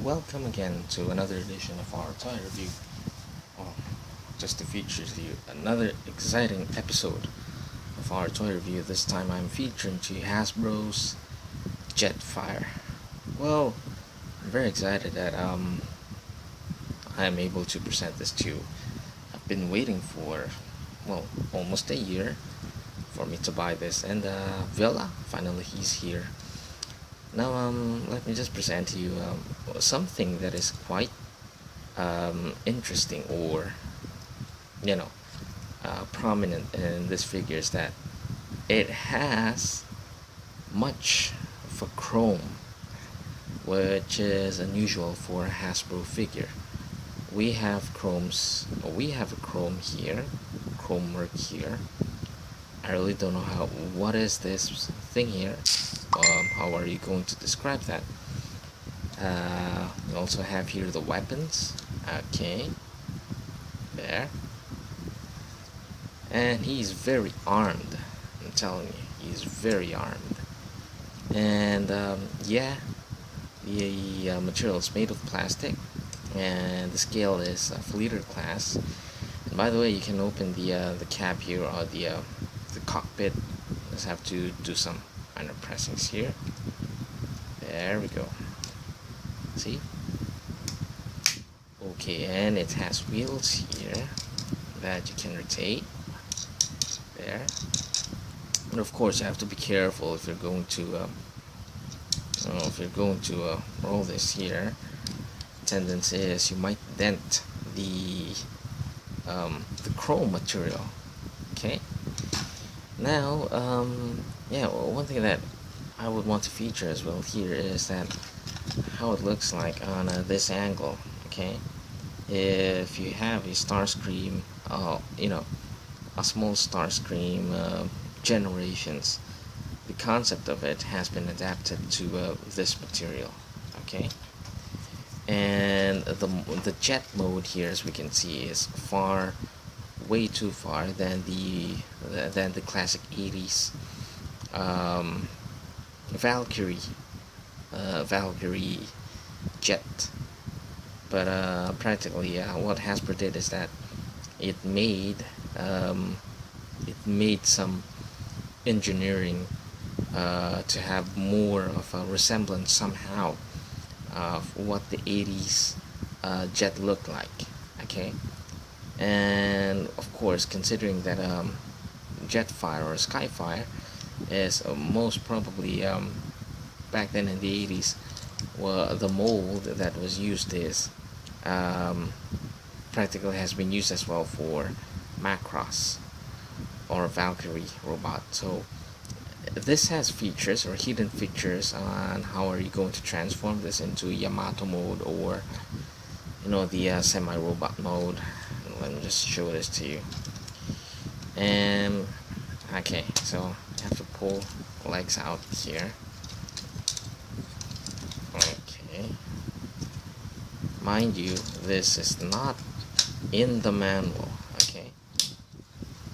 welcome again to another edition of our toy review. Well, just to feature to you another exciting episode of our toy review. This time I'm featuring to you Hasbro's Jetfire. Well, I'm very excited that I am able to present this to you. I've been waiting for almost a year for me to buy this, and Villa finally he's here. Now let me just present to you something that is quite interesting, or you know prominent in this figure, is that it has much of a chrome, which is unusual for a Hasbro figure. We have a chrome here, chrome work here. I really don't know what is this thing here. How are you going to describe that? We also have here the weapons. Okay, there. And he's very armed. I'm telling you, he's very armed. And yeah, the material is made of plastic, and the scale is fleeter class. And by the way, you can open the cap here, or the cockpit. Just have to do some minor pressings here. There we go. See? Okay, and it has wheels here that you can rotate. There. And of course, you have to be careful if you're going to roll this here. Tendency is you might dent the chrome material. Okay. Now, yeah, one thing that I would want to feature as well here is that how it looks like on this angle. Okay, if you have a Starscream, a small Starscream generations, the concept of it has been adapted to this material. Okay, and the jet mode here, as we can see, is way too far than the classic 80s Valkyrie jet. But practically, what Hasbro did is that it made some engineering to have more of a resemblance somehow of what the 80s jet looked like. Okay, and of course, considering that Jetfire or Skyfire is most probably back then in the 80s, well, the mold that was used is practically has been used as well for Macross or Valkyrie robot. So this has features or hidden features on how are you going to transform this into Yamato mode, or the semi-robot mode. Let me just show this to you. And okay, so you have to pull legs out here. Okay, mind you, this is not in the manual. Okay,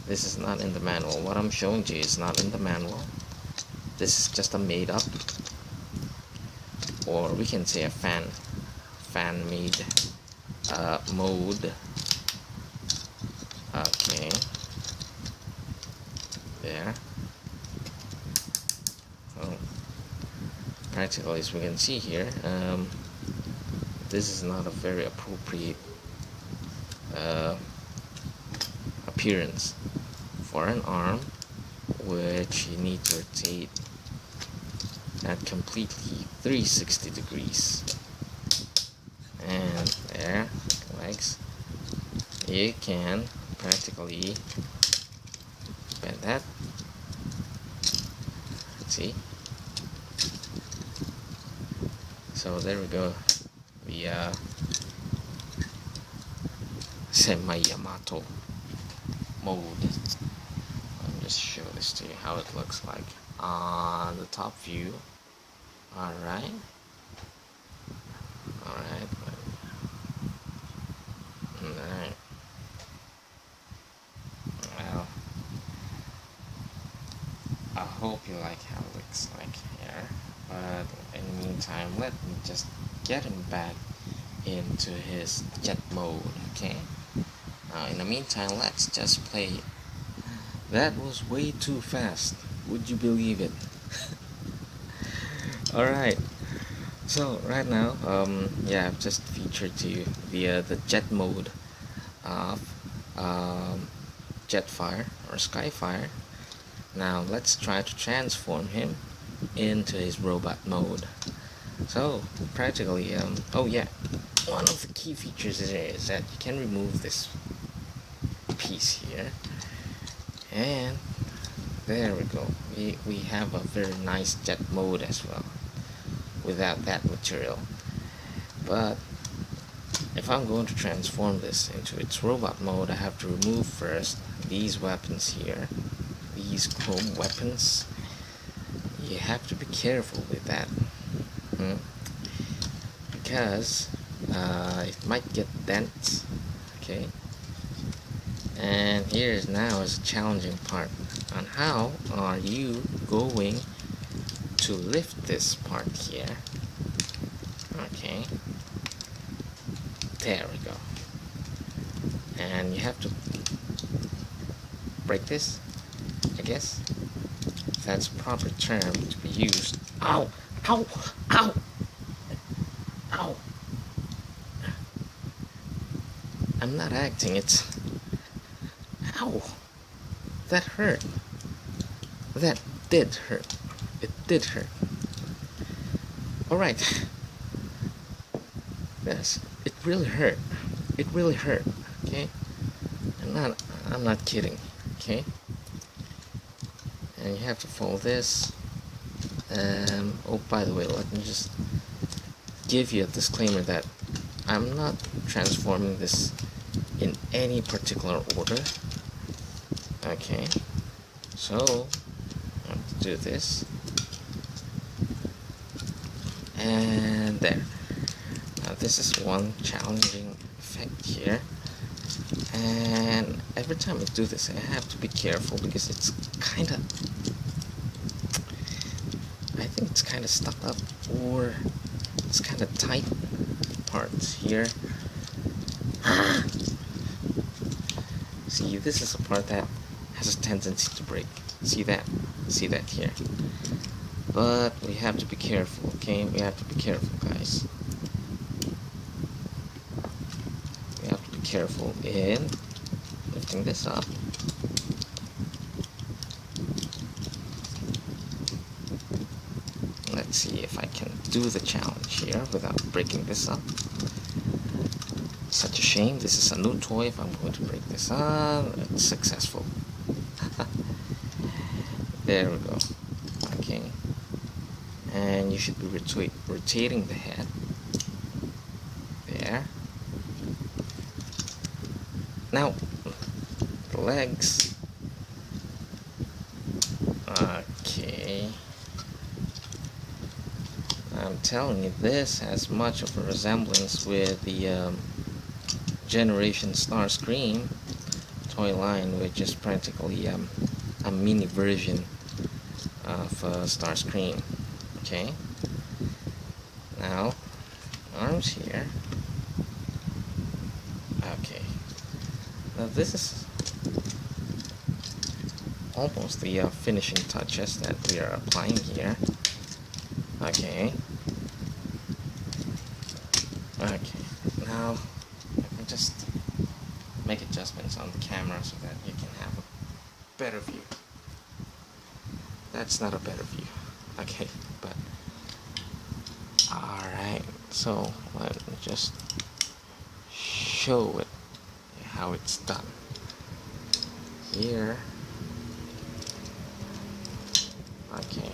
this is not in the manual. What I'm showing to you is not in the manual. This is just a made up, or we can say a fan made mode. Okay, there. So practically, as we can see here, this is not a very appropriate appearance for an arm, which you need to rotate at completely 360 degrees. And there, legs. You can practically bend that. See? So there we go. The semi-Yamato mode. Let me just show this to you how it looks like on the top view. Alright. Alright. Well, I hope you like how it looks like here. But in the meantime, let me just get him back into his jet mode. Okay. In the meantime, let's just play it. That was way too fast. Would you believe it? Alright. So right now, yeah, I've just featured to you the jet mode of Jetfire or Skyfire. Now let's try to transform him into his robot mode. So practically, oh yeah, one of the key features is that you can remove this piece here, and there we go. We have a very nice jet mode as well without that material. But if I'm going to transform this into its robot mode, I have to remove first these weapons here, these chrome weapons. You have to be careful with that, because it might get dents. Okay, and here now is a challenging part on how are you going to lift this part here. Okay, there we go. And you have to break this, I guess, if that's a proper term to be used. Ow! Ow! Ow! Ow! I'm not acting, it's... Ow! That hurt. That did hurt. It did hurt. Alright. Yes, it really hurt. It really hurt. Okay? I'm not kidding. Okay? And you have to follow this. Oh, by the way, let me just give you a disclaimer that I'm not transforming this in any particular order. Okay? So, I have to do this. And there. Now this is one challenging effect here. And every time I do this, I have to be careful because it's kind of... I think it's kind of stuck up, or it's kind of tight parts here. See, this is a part that has a tendency to break. See that? See that here? But we have to be careful, okay? We have to be careful, guys. We have to be careful in lifting this up. Let's see if I can do the challenge here without breaking this up. Such a shame, this is a new toy. If I'm going to break this up, it's successful. There we go. Okay. And you should be rotating the head. There. Now, the legs. Okay. I'm telling you, this has much of a resemblance with the Generation Starscream toy line, which is practically a mini version of Starscream. Okay. Now, arms here. Okay. Now this is almost the finishing touches that we are applying here. Okay. Okay. Now, let me just make adjustments on the camera so that you can have a better view. That's not a better view. Okay, but alright, so let me just show it how it's done. Here. Okay.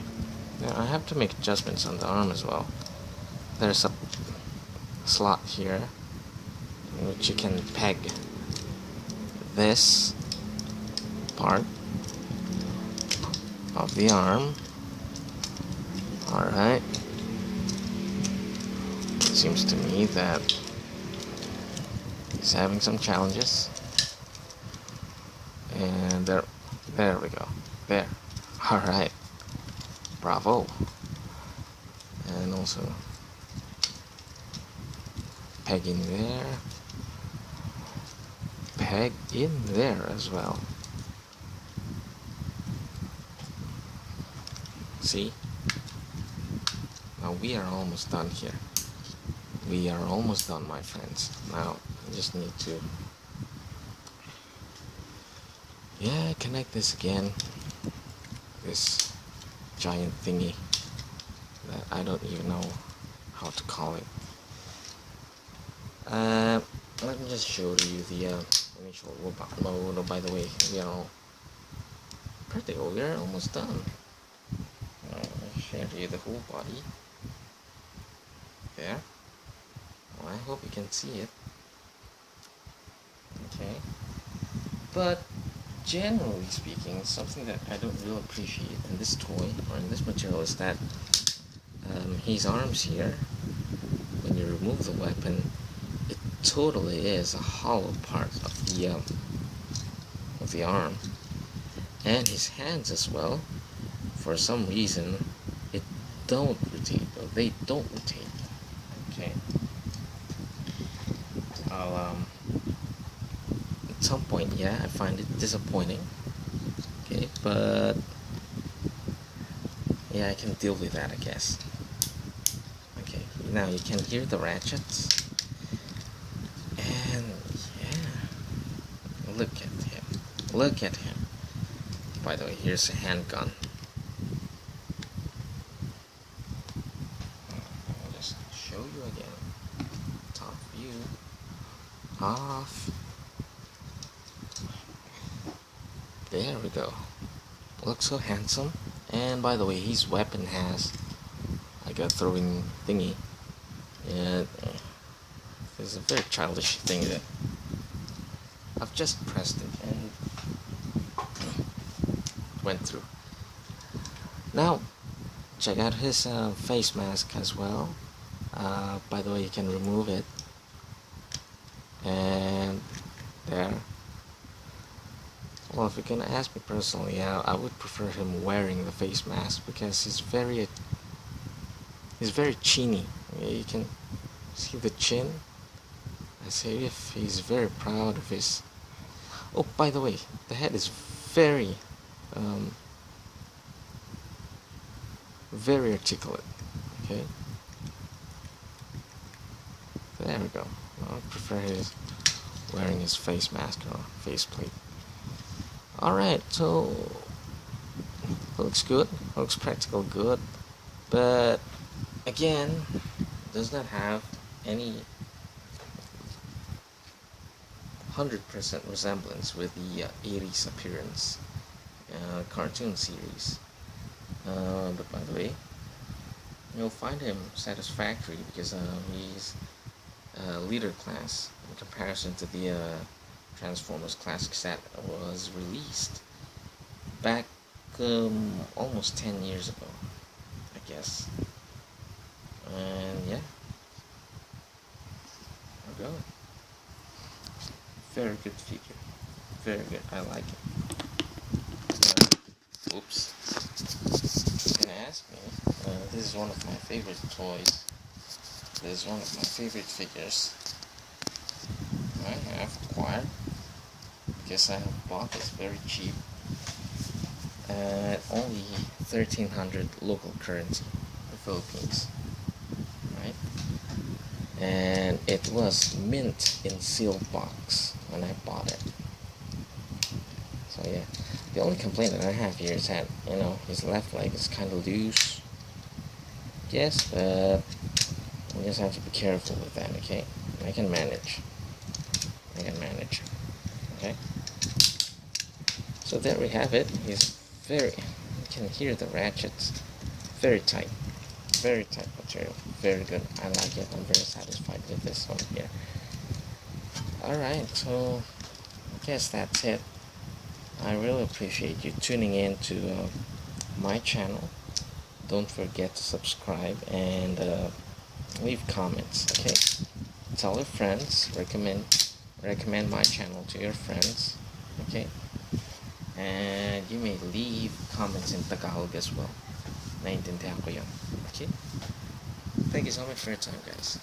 Now I have to make adjustments on the arm as well. There's a slot here in which you can peg this part of the arm. Alright. It seems to me that he's having some challenges. And there we go. There. Alright. Bravo. And also peg in there, peg in there as well. See? Now we are almost done here. We are almost done, my friends. Now I just need to connect this again. This giant thingy that I don't even know how to call it. Let me just show you the initial robot mode. Oh, by the way, we are almost done. I'll share you the whole body. There. Well, I hope you can see it. Okay. But generally speaking, something that I don't really appreciate in this toy or in this material is that his arms here, when you remove the weapon, it totally is a hollow part of the arm, and his hands as well. For some reason, it don't rotate, or they don't rotate. Okay. I'll at some point, I find it disappointing. Okay, but yeah, I can deal with that, I guess. Okay, now you can hear the ratchets, and look at him. Look at him. By the way, here's a handgun. I'll just show you again. Top view. Off. There we go. Looks so handsome. And by the way, his weapon has like a throwing thingy. And it's a very childish thing that I've just pressed it and went through. Now, check out his face mask as well. By the way, you can remove it. And there. Well, if you're gonna ask me personally, I would prefer him wearing the face mask because he's very chinny. You can see the chin. I say if he's very proud of his. Oh, by the way, the head is very articulate. Okay. There we go. I prefer his wearing his face mask or faceplate. Alright, so looks good, looks practical good, but again, does not have any 100% resemblance with the 80s appearance cartoon series. But by the way, you'll find him satisfactory because he's leader class in comparison to the Transformers Classic set was released back almost 10 years ago, I guess. And yeah, there we go. Very good figure. Very good. I like it. Oops. You're gonna ask me. This is one of my favorite toys. This is one of my favorite figures I have acquired. Because I have bought this very cheap at only 1,300 local currency in the Philippines, right? And it was mint in sealed box when I bought it. So yeah, the only complaint that I have here is that, his left leg is kind of loose. Yes, but you just have to be careful with that, okay? I can manage. Okay? So there we have it. He's you can hear the ratchets. Very tight material. Very good. I like it. I'm very satisfied with this one here. Alright, so I guess that's it. I really appreciate you tuning in to my channel. Don't forget to subscribe and leave comments, okay? Tell your friends, recommend my channel to your friends, okay? And you may leave comments in Tagalog as well. Naintindihan ko yun, okay? Thank you so much for your time, guys.